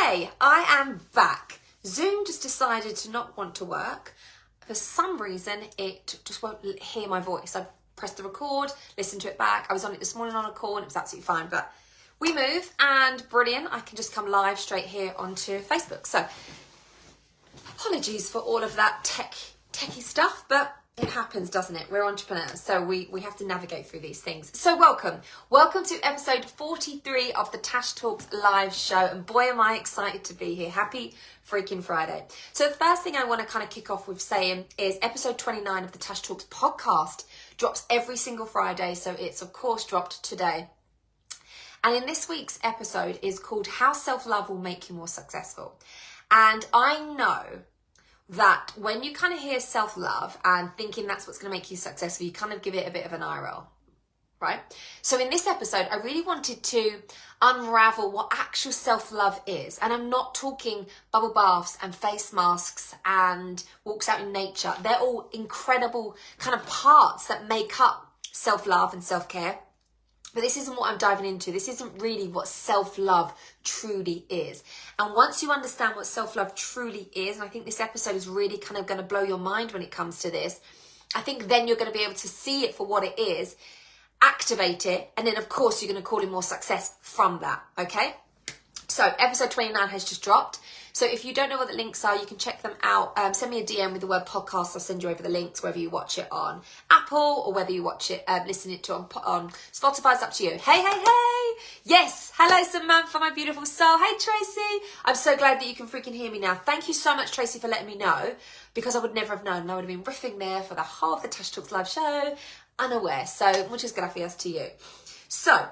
Hey, I am back. Zoom just decided to not want to work. For some reason, it just won't hear my voice. I pressed the record, listened to it back. I was on it this morning on a call and it was absolutely fine. But we move and brilliant. I can just come live straight here onto Facebook. So apologies for all of that techie stuff, but it happens, doesn't it? We're entrepreneurs, so we have to navigate through these things. So welcome to episode 43 of the Tash Talks live show, and boy am I excited to be here. Happy freaking Friday. So the first thing I want to kind of kick off with saying is episode 29 of the Tash Talks podcast drops every single Friday, so it's of course dropped today. And in this week's episode is called How Self-Love Will Make You More Successful. And I know that when you kind of hear self-love and thinking that's what's going to make you successful, you kind of give it a bit of an eye roll, right? So in this episode, I really wanted to unravel what actual self-love is. And I'm not talking bubble baths and face masks and walks out in nature. They're all incredible kind of parts that make up self-love and self-care. But this isn't what I'm diving into. This isn't really what self-love truly is. And once you understand what self-love truly is, and I think this episode is really kind of going to blow your mind when it comes to this, I think then you're going to be able to see it for what it is, activate it, and then of course you're going to call in more success from that, okay? So episode 29 has just dropped. So if you don't know what the links are, you can check them out. Send me a DM with the word podcast. I'll send you over the links, whether you watch it on Apple or whether you watch it, listen it to on Spotify. It's up to you. Hey. Yes. Hello, Samantha, my beautiful soul. Hey, Tracy. I'm so glad that you can freaking hear me now. Thank you so much, Tracy, for letting me know, because I would never have known. I would have been riffing there for the whole of the Tash Talks live show, unaware. So muchas gracias to you. So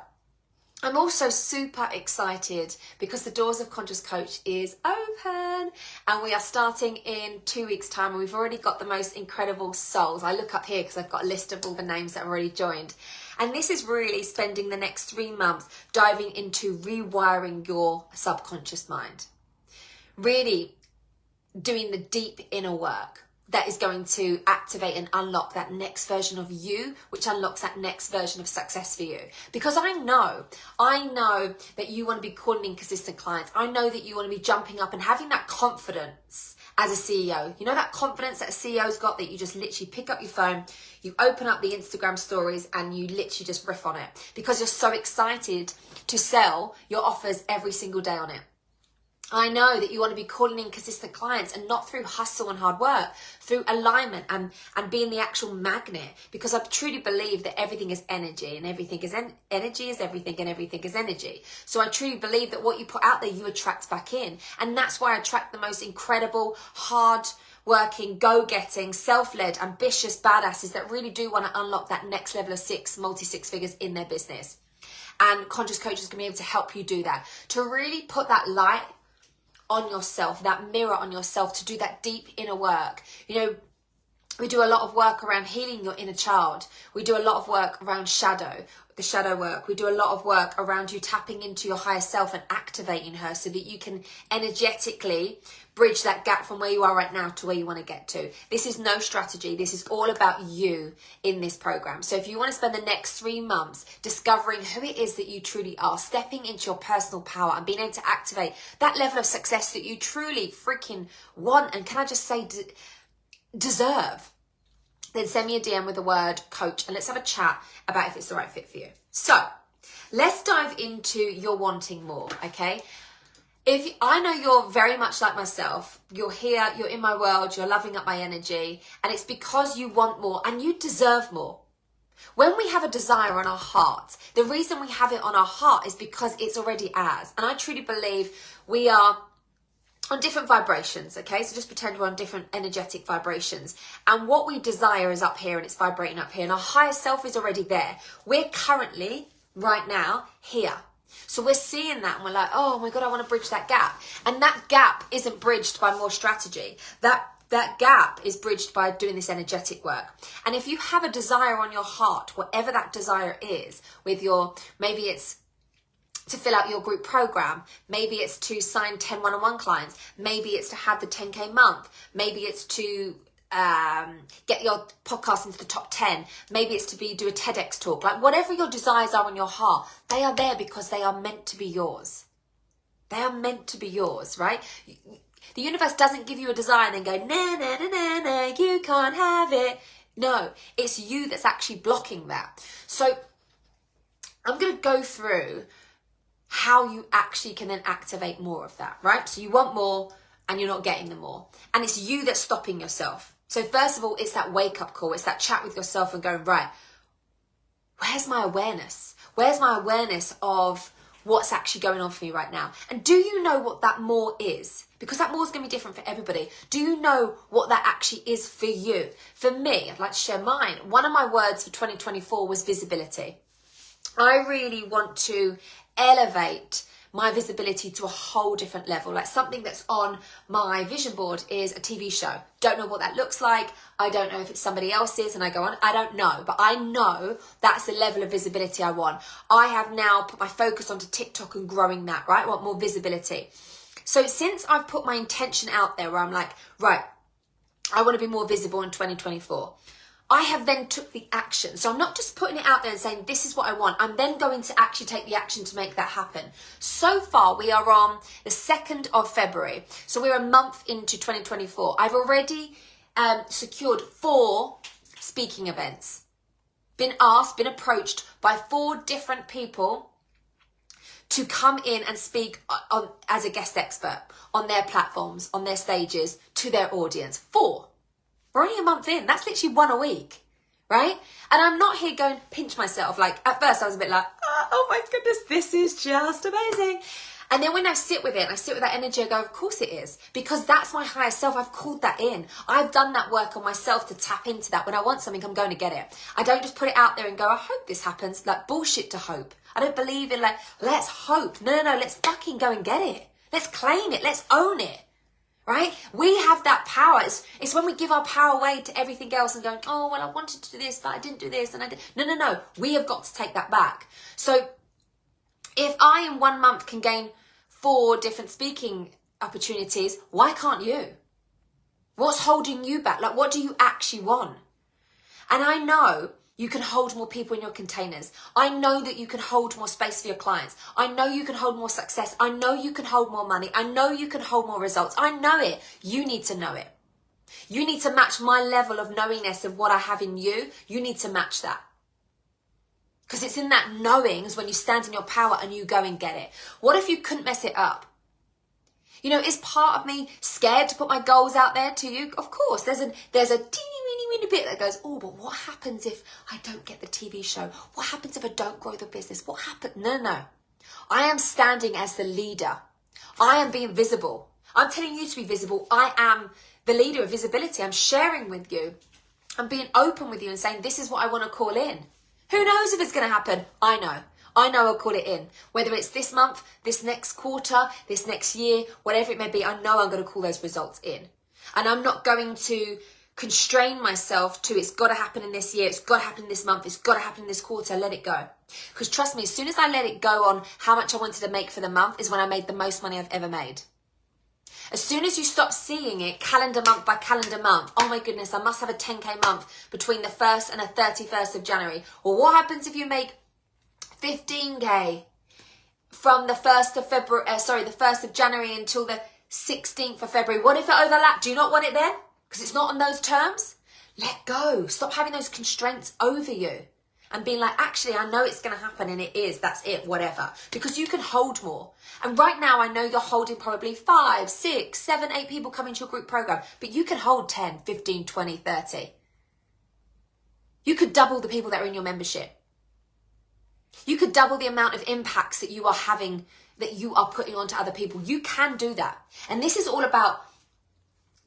I'm also super excited because the Doors of Conscious Coach is open and we are starting in 2 weeks' time, and we've already got the most incredible souls. I look up here because I've got a list of all the names that have already joined. And this is really spending the next 3 months diving into rewiring your subconscious mind. Really doing the deep inner work that is going to activate and unlock that next version of you, which unlocks that next version of success for you. Because I know that you want to be calling in consistent clients. I know that you want to be jumping up and having that confidence as a CEO. You know that confidence that a CEO's got, that you just literally pick up your phone, you open up the Instagram stories and you literally just riff on it because you're so excited to sell your offers every single day on it. I know that you want to be calling in consistent clients, and not through hustle and hard work, through alignment and being the actual magnet, because I truly believe that everything is energy, and everything is energy is everything, and everything is energy. So I truly believe that what you put out there, you attract back in. And that's why I attract the most incredible, hard-working, go-getting, self-led, ambitious badasses that really do want to unlock that next level of multi-six figures in their business. And Conscious Coach is going to be able to help you do that, to really put that light on yourself, that mirror on yourself, to do that deep inner work. You know, we do a lot of work around healing your inner child. We do a lot of work around the shadow work. We do a lot of work around you tapping into your higher self and activating her so that you can energetically bridge that gap from where you are right now to where you want to get to. This is no strategy. This is all about you in this program. So if you want to spend the next 3 months discovering who it is that you truly are, stepping into your personal power and being able to activate that level of success that you truly freaking want, and can I just say deserve, then send me a DM with the word coach and let's have a chat about if it's the right fit for you. So let's dive into your wanting more, okay? I know you're very much like myself. You're here, you're in my world, you're loving up my energy, and it's because you want more and you deserve more. When we have a desire on our heart, the reason we have it on our heart is because it's already ours. And I truly believe we are on different vibrations, okay? So just pretend we're on different energetic vibrations. And what we desire is up here and it's vibrating up here. And our higher self is already there. We're currently, right now, here. So we're seeing that and we're like, oh my God, I want to bridge that gap. And that gap isn't bridged by more strategy. That gap is bridged by doing this energetic work. And if you have a desire on your heart, whatever that desire is, with maybe it's to fill out your group program, maybe it's to sign 10 one-on-one clients, maybe it's to have the 10K month, maybe it's to get your podcast into the top 10, maybe it's to do a TEDx talk, like whatever your desires are in your heart, they are there because they are meant to be yours. They are meant to be yours, right? The universe doesn't give you a desire and then go, nah, nah, nah, nah, nah, you can't have it. No, it's you that's actually blocking that. So I'm going to go through how you actually can then activate more of that, right? So you want more and you're not getting the more. And it's you that's stopping yourself. So first of all, it's that wake up call. It's that chat with yourself and going, right, where's my awareness? Where's my awareness of what's actually going on for me right now? And do you know what that more is? Because that more is going to be different for everybody. Do you know what that actually is for you? For me, I'd like to share mine. One of my words for 2024 was visibility. I really want to elevate my visibility to a whole different level. Like something that's on my vision board is a TV show. Don't know what that looks like. I don't know if it's somebody else's and I go on. I don't know, but I know that's the level of visibility I want. I have now put my focus onto TikTok and growing that, right? I want more visibility. So since I've put my intention out there where I'm like, right, I want to be more visible in 2024. I have then took the action. So I'm not just putting it out there and saying, this is what I want. I'm then going to actually take the action to make that happen. So far, we are on the 2nd of February. So we're a month into 2024. I've already secured 4 speaking events. Been approached by 4 different people to come in and speak on as a guest expert on their platforms, on their stages, to their audience. 4. We're only a month in. That's literally 1 a week, right? And I'm not here going pinch myself. Like at first I was a bit like, oh my goodness, this is just amazing. And then when I sit with it, and I sit with that energy, I go, of course it is. Because that's my higher self. I've called that in. I've done that work on myself to tap into that. When I want something, I'm going to get it. I don't just put it out there and go, I hope this happens. Like bullshit to hope. I don't believe in like, let's hope. No, let's fucking go and get it. Let's claim it. Let's own it. Right? We have that power. It's when we give our power away to everything else and going, oh, well, I wanted to do this, but I didn't do this. And I did. No. We have got to take that back. So if I in 1 month can gain 4 different speaking opportunities, why can't you? What's holding you back? Like, what do you actually want? And I know you can hold more people in your containers. I know that you can hold more space for your clients. I know you can hold more success. I know you can hold more money. I know you can hold more results. I know it. You need to know it. You need to match my level of knowingness of what I have in you. You need to match that. Because it's in that knowings when you stand in your power and you go and get it. What if you couldn't mess it up? You know, is part of me scared to put my goals out there to you? Of course, there's a teeny bit that goes, oh, but what happens if I don't get the TV show? What happens if I don't grow the business? What happens? No. I am standing as the leader. I am being visible. I'm telling you to be visible. I am the leader of visibility. I'm sharing with you. I'm being open with you and saying, this is what I want to call in. Who knows if it's going to happen? I know I'll call it in. Whether it's this month, this next quarter, this next year, whatever it may be, I know I'm going to call those results in. And I'm not going to constrain myself to it's got to happen in this year, it's got to happen this month, it's got to happen in this quarter, let it go. Because trust me, as soon as I let it go on how much I wanted to make for the month is when I made the most money I've ever made. As soon as you stop seeing it calendar month by calendar month, oh my goodness, I must have a 10K month between the 1st and the 31st of January. Well, what happens if you make 15K from the 1st of February, the 1st of January until the 16th of February? What if it overlapped? Do you not want it then? Because it's not on those terms? Let go. Stop having those constraints over you and being like, actually, I know it's going to happen and it is. That's it, whatever. Because you can hold more. And right now, I know you're holding probably 5, 6, 7, 8 people coming to your group program, but you can hold 10, 15, 20, 30. You could double the people that are in your membership. You could double the amount of impacts that you are having, that you are putting onto other people. You can do that. And this is all about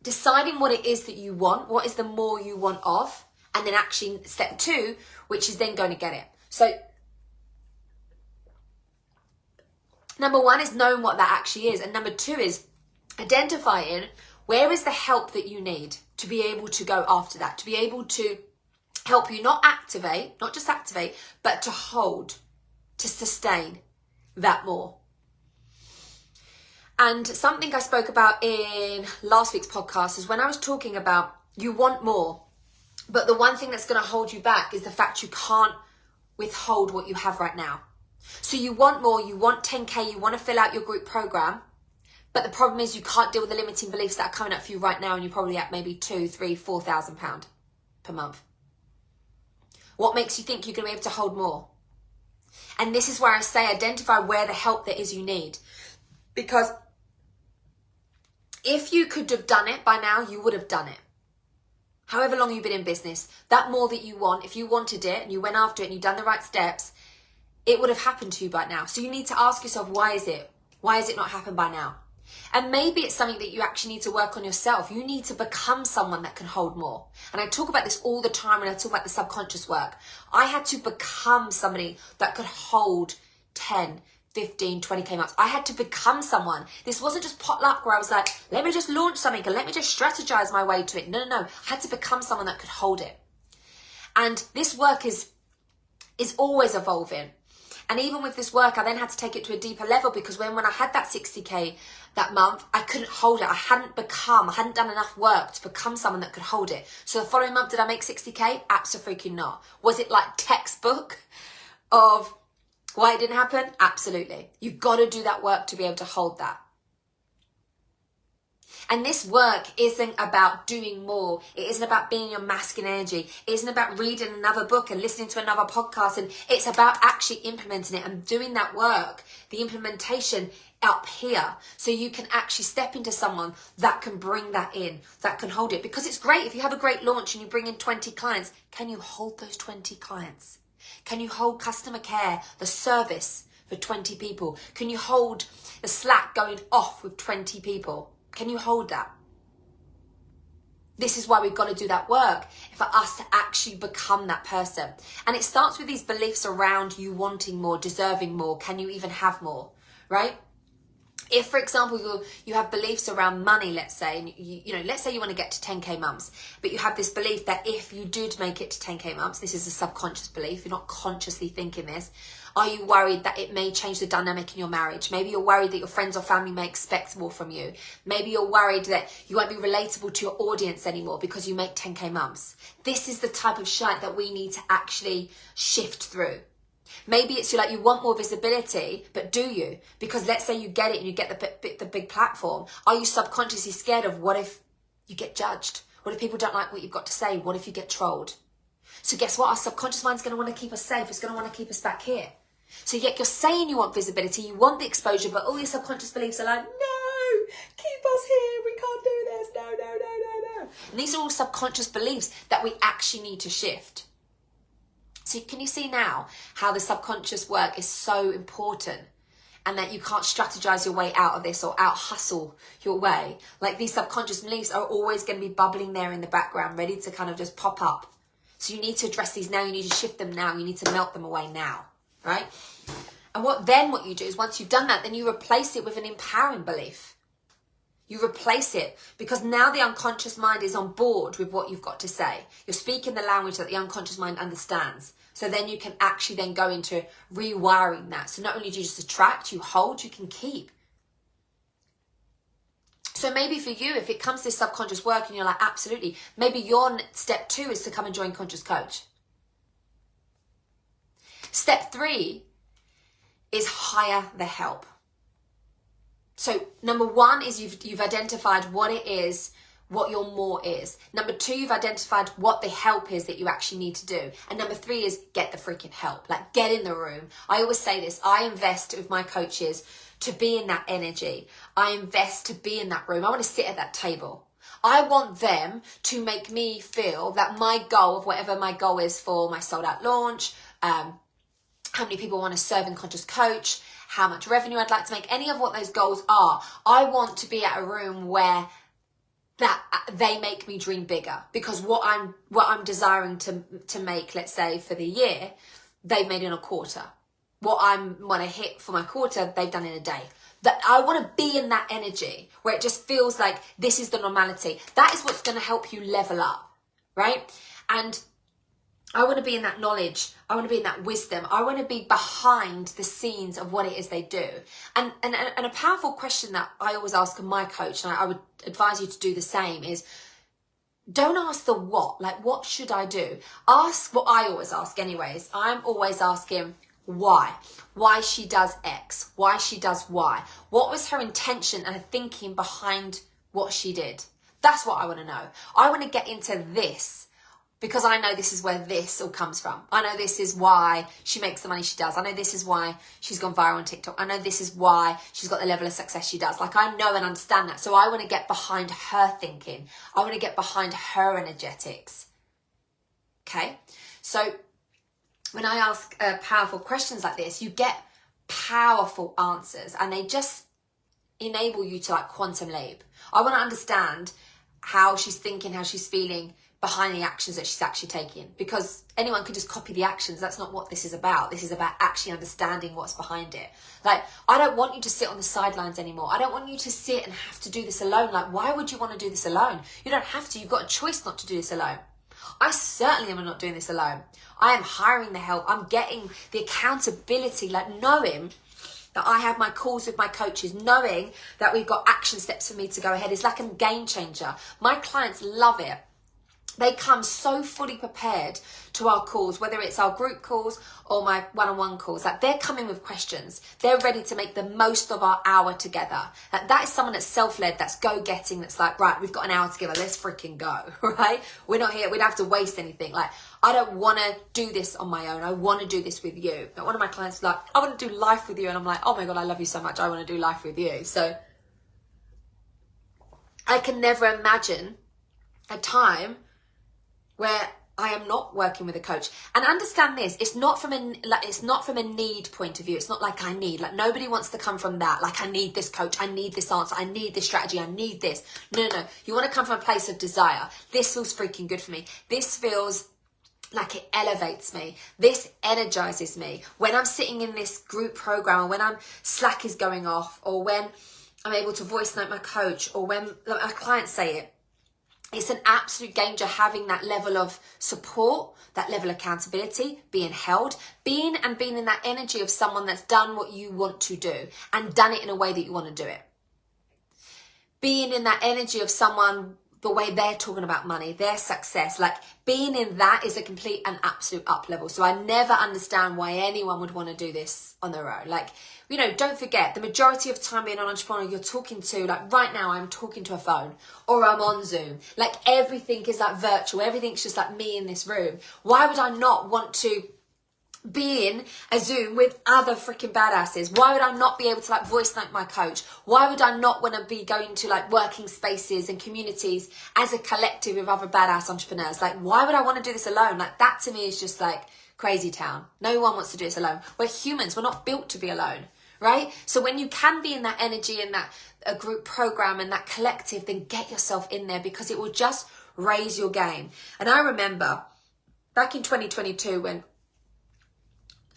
deciding what it is that you want, what is the more you want of, and then actually step 2, which is then going to get it. So number 1 is knowing what that actually is. And number 2 is identifying where is the help that you need to be able to go after that, to be able to help you not just activate, but to hold, to sustain that more. And something I spoke about in last week's podcast is when I was talking about you want more, but the one thing that's going to hold you back is the fact you can't withhold what you have right now. So you want more, you want 10K, you want to fill out your group program, but the problem is you can't deal with the limiting beliefs that are coming up for you right now, and you're probably at maybe £2,000, £3,000, £4,000 per month. What makes you think you're going to be able to hold more? And this is where I say identify where the help that is you need. Because if you could have done it by now, you would have done it. However long you've been in business, that more that you want, if you wanted it and you went after it and you've done the right steps, it would have happened to you by now. So you need to ask yourself, why is it? Why has it not happened by now? And maybe it's something that you actually need to work on yourself. You need to become someone that can hold more. And I talk about this all the time when I talk about the subconscious work. I had to become somebody that could hold 10, 15, 20K months. I had to become someone. This wasn't just potluck where I was like, let me just launch something and let me just strategize my way to it. No. I had to become someone that could hold it. And this work is always evolving. And even with this work, I then had to take it to a deeper level, because when I had that 60K that month, I couldn't hold it. I hadn't done enough work to become someone that could hold it. So the following month, did I make 60K? Absolutely not. Was it like textbook of why it didn't happen? Absolutely. You've got to do that work to be able to hold that. And this work isn't about doing more. It isn't about being your masculine energy. It isn't about reading another book and listening to another podcast. And it's about actually implementing it and doing that work, the implementation up here, so you can actually step into someone that can bring that in, that can hold it. Because it's great if you have a great launch and you bring in 20 clients. Can you hold those 20 clients? Can you hold customer care, the service for 20 people? Can you hold the Slack going off with 20 people? Can you hold that? This is why we've got to do that work, for us to actually become that person. And it starts with these beliefs around you wanting more, deserving more. Can you even have more, right? If, for example, you have beliefs around money, let's say, and let's say you want to get to 10K months, but you have this belief that if you did make it to 10K months, this is a subconscious belief, you're not consciously thinking this. Are you worried that it may change the dynamic in your marriage? Maybe you're worried that your friends or family may expect more from you. Maybe you're worried that you won't be relatable to your audience anymore because you make 10K months. This is the type of shit that we need to actually shift through. Maybe it's you want more visibility, but do you? Because let's say you get it and you get the big platform. Are you subconsciously scared of what if you get judged? What if people don't like what you've got to say? What if you get trolled? So guess what? Our subconscious mind's going to want to keep us safe. It's going to want to keep us back here. So yet you're saying you want visibility, you want the exposure, but all your subconscious beliefs are like, no, keep us here. We can't do this. No. And these are all subconscious beliefs that we actually need to shift. So can you see now how the subconscious work is so important, and that you can't strategize your way out of this or out hustle your way? Like, these subconscious beliefs are always going to be bubbling there in the background, ready to kind of just pop up. So you need to address these now. You need to shift them now. You need to melt them away now, right? And what you do is, once you've done that, then you replace it with an empowering belief. You replace it, because now the unconscious mind is on board with what you've got to say. You're speaking the language that the unconscious mind understands. So then you can actually then go into rewiring that. So not only do you just attract, you hold, you can keep. So maybe for you, if it comes to this subconscious work and you're like, absolutely, maybe your step 2 is to come and join Conscious Coach. Step 3 is hire the help. So number 1 is you've identified what it is, what your more is. Number 2, you've identified what the help is that you actually need to do. And number 3 is get the freaking help. Like, get in the room. I always say this, I invest with my coaches to be in that energy. I invest to be in that room. I want to sit at that table. I want them to make me feel that my goal of whatever my goal is for my sold out launch, how many people want to serve in Conscious Coach, how much revenue I'd like to make, any of what those goals are. I want to be at a room where that they make me dream bigger, because what I'm desiring to make, let's say for the year, they've made in a quarter. What I want to hit for my quarter, they've done in a day. That I want to be in that energy where it just feels like this is the normality. That is what's going to help you level up, right? And I want to be in that knowledge. I want to be in that wisdom. I want to be behind the scenes of what it is they do. And a powerful question that I always ask my coach, and I would advise you to do the same, is don't ask the what. Like, what should I do? Ask what I always ask anyways. I'm always asking, why she does X, why she does Y. What was her intention and her thinking behind what she did? That's what I want to know. I want to get into this because I know this is where this all comes from. I know this is why she makes the money she does. I know this is why she's gone viral on TikTok. I know this is why she's got the level of success she does. Like, I know and understand that. So I want to get behind her thinking. I want to get behind her energetics. Okay? So when I ask powerful questions like this, you get powerful answers and they just enable you to like quantum leap. I want to understand how she's thinking, how she's feeling behind the actions that she's actually taking, because anyone can just copy the actions. That's not what this is about. This is about actually understanding what's behind it. Like, I don't want you to sit on the sidelines anymore. I don't want you to sit and have to do this alone. Like, why would you want to do this alone? You don't have to. You've got a choice not to do this alone. I certainly am not doing this alone. I am hiring the help. I'm getting the accountability, like knowing that I have my calls with my coaches, knowing that we've got action steps for me to go ahead is like a game changer. My clients love it. They come so fully prepared to our calls, whether it's our group calls or my one-on-one calls. Like, they're coming with questions. They're ready to make the most of our hour together. Like, that is someone that's self-led, that's go-getting, that's like, right, we've got an hour together, let's freaking go, right? We're not here, we don't have to waste anything. Like, I don't want to do this on my own. I want to do this with you. But one of my clients is like, I want to do life with you. And I'm like, oh my God, I love you so much. I want to do life with you. So I can never imagine a time where I am not working with a coach. And understand this, it's not from a need point of view. It's not like I need, like, nobody wants to come from that. Like, I need this coach, I need this answer, I need this strategy, I need this. No. You want to come from a place of desire. This feels freaking good for me. This feels like it elevates me. This energizes me. When I'm sitting in this group program, or when I'm Slack is going off, or when I'm able to voice note my coach, or when my clients say it, it's an absolute game changer having that level of support, that level of accountability, being held, being in that energy of someone that's done what you want to do and done it in a way that you want to do it. Being in that energy of someone, the way they're talking about money, their success, like being in that is a complete and absolute up level. So I never understand why anyone would want to do this on their own. Like, you know, don't forget, the majority of time being an entrepreneur, you're talking to, like right now, I'm talking to a phone or I'm on Zoom. Like, everything is like virtual. Everything's just like me in this room. Why would I not want to be in a Zoom with other freaking badasses? Why would I not be able to like voice note my coach? Why would I not want to be going to like working spaces and communities as a collective with other badass entrepreneurs? Like, why would I want to do this alone? Like, that to me is just like crazy town. No one wants to do this alone. We're humans. We're not built to be alone, right? So when you can be in that energy and that a group program and that collective, then get yourself in there, because it will just raise your game. And I remember back in 2022, when,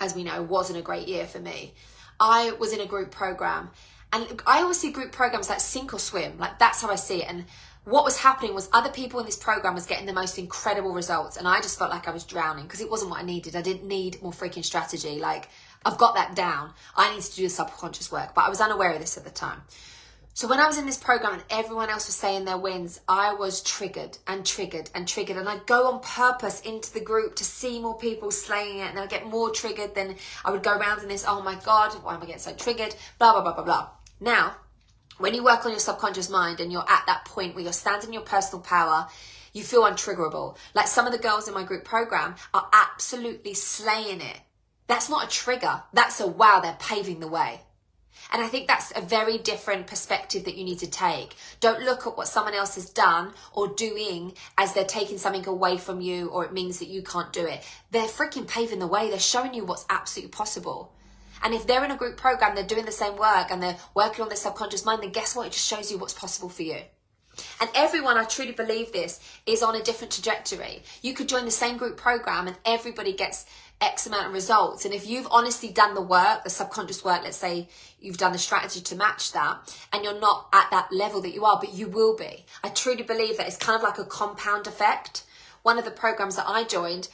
as we know, wasn't a great year for me, I was in a group program, and I always see group programs like sink or swim. Like, that's how I see it. And what was happening was other people in this program was getting the most incredible results, and I just felt like I was drowning because it wasn't what I needed. I didn't need more freaking strategy. Like, I've got that down. I need to do the subconscious work, but I was unaware of this at the time. So when I was in this program and everyone else was saying their wins, I was triggered and triggered and triggered. And I'd go on purpose into the group to see more people slaying it. And I'd get more triggered. Then I would go around in this, oh my God, why am I getting so triggered? Blah, blah, blah, blah, blah. Now, when you work on your subconscious mind and you're at that point where you're standing in your personal power, you feel untriggerable. Like, some of the girls in my group program are absolutely slaying it. That's not a trigger. That's a wow, they're paving the way. And I think that's a very different perspective that you need to take. Don't look at what someone else has done or doing as they're taking something away from you, or it means that you can't do it. They're freaking paving the way. They're showing you what's absolutely possible. And if they're in a group program, they're doing the same work and they're working on their subconscious mind, then guess what? It just shows you what's possible for you. And everyone, I truly believe this, is on a different trajectory. You could join the same group program and everybody gets X amount of results. And if you've honestly done the work, the subconscious work, let's say you've done the strategy to match that, and you're not at that level that you are, but you will be. I truly believe that it's kind of like a compound effect. One of the programs that I joined,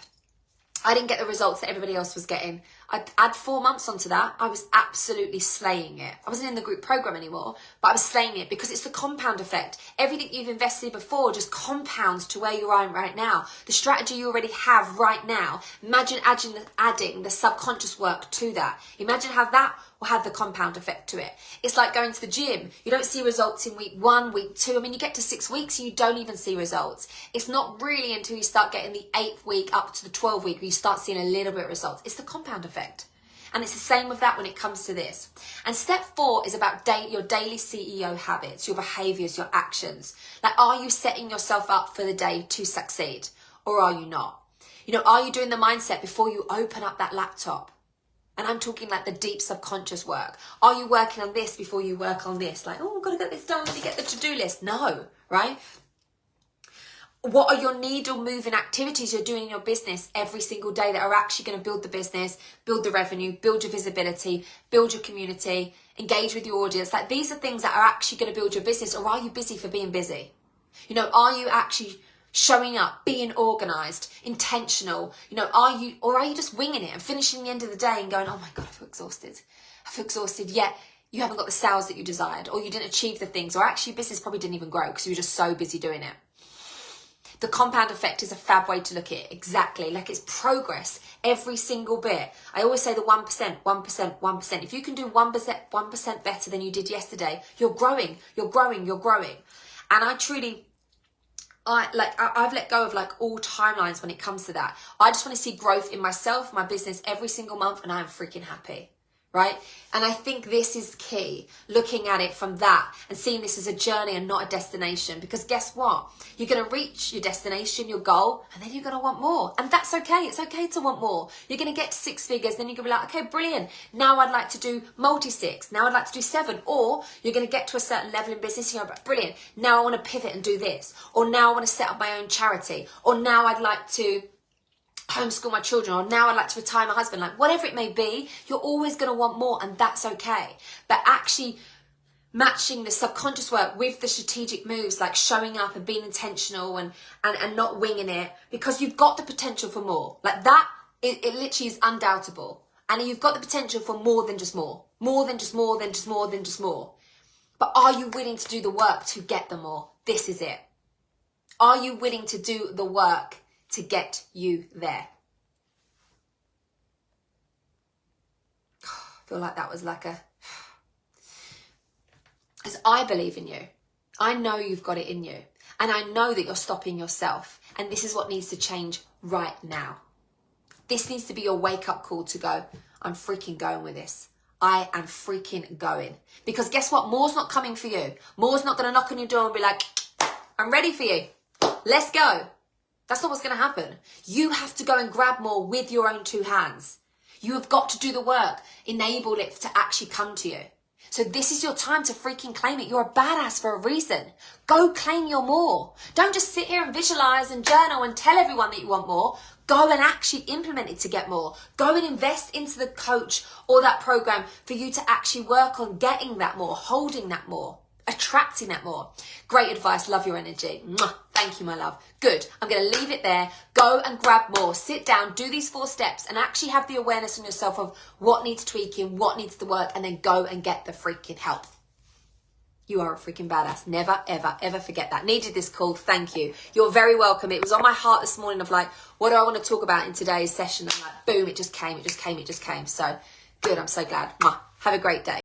I didn't get the results that everybody else was getting. I'd add 4 months onto that, I was absolutely slaying it. I wasn't in the group program anymore, but I was slaying it because it's the compound effect. Everything you've invested in before just compounds to where you are right now. The strategy you already have right now, imagine adding the subconscious work to that. Imagine how that will have the compound effect to it. It's like going to the gym. You don't see results in week 1, week 2. I mean, you get to 6 weeks and you don't even see results. It's not really until you start getting the 8th week up to the 12th week where you start seeing a little bit of results. It's the compound effect. And it's the same with that when it comes to this. And step 4 is about your daily CEO habits, your behaviors, your actions. Like, are you setting yourself up for the day to succeed, or are you not? You know, are you doing the mindset before you open up that laptop? And I'm talking like the deep subconscious work. Are you working on this before you work on this? Like, oh, I've got to get this done. Let me get the to-do list. No, right? What are your needle moving activities you're doing in your business every single day that are actually going to build the business, build the revenue, build your visibility, build your community, engage with your audience? Like, these are things that are actually going to build your business. Or are you busy for being busy? You know, are you actually showing up, being organized, intentional? You know, are you just winging it and finishing the end of the day and going, oh my God, I feel exhausted. I feel exhausted, yet you haven't got the sales that you desired, or you didn't achieve the things, or actually your business probably didn't even grow because you were just so busy doing it. The compound effect is a fab way to look at it. Exactly. Like, it's progress every single bit. I always say the 1%, 1%, 1%. If you can do 1% better than you did yesterday, you're growing, you're growing, you're growing. And I've let go of like all timelines when it comes to that. I just want to see growth in myself, my business every single month, and I'm freaking happy. Right? And I think this is key, looking at it from that and seeing this as a journey and not a destination. Because guess what? You're going to reach your destination, your goal, and then you're going to want more. And that's okay. It's okay to want more. You're going to get to 6 figures, then you're going to be like, okay, brilliant. Now I'd like to do multi-6. Now I'd like to do 7. Or you're going to get to a certain level in business, and you're like, brilliant. Now I want to pivot and do this. Or now I want to set up my own charity. Or now I'd like to homeschool my children, or now I'd like to retire my husband. Like, whatever it may be, you're always going to want more, and that's okay. But actually matching the subconscious work with the strategic moves, like showing up and being intentional and not winging it, because you've got the potential for more. Like that, it literally is undoubtable. And you've got the potential for more than just more. More than just more than just more than just more. But are you willing to do the work to get the more? This is it. Are you willing to do the work to get you there? I feel like that was like as I believe in you. I know you've got it in you. And I know that you're stopping yourself. And this is what needs to change right now. This needs to be your wake-up call to go, I'm freaking going with this. I am freaking going. Because guess what? More's not coming for you. More's not going to knock on your door and be like, I'm ready for you. Let's go. That's not what's going to happen. You have to go and grab more with your own 2 hands. You have got to do the work, enable it to actually come to you. So this is your time to freaking claim it. You're a badass for a reason. Go claim your more. Don't just sit here and visualize and journal and tell everyone that you want more. Go and actually implement it to get more. Go and invest into the coach or that program for you to actually work on getting that more, holding that more, attracting that more. Great advice. Love your energy. Mwah. Thank you, my love. Good. I'm going to leave it there. Go and grab more. Sit down, do these 4 steps, and actually have the awareness on yourself of what needs tweaking, what needs to work, and then go and get the freaking help. You are a freaking badass. Never, ever, ever forget that. Needed this call. Thank you. You're very welcome. It was on my heart this morning of like, what do I want to talk about in today's session? And like, boom, it just came. So good. I'm so glad. Mwah. Have a great day.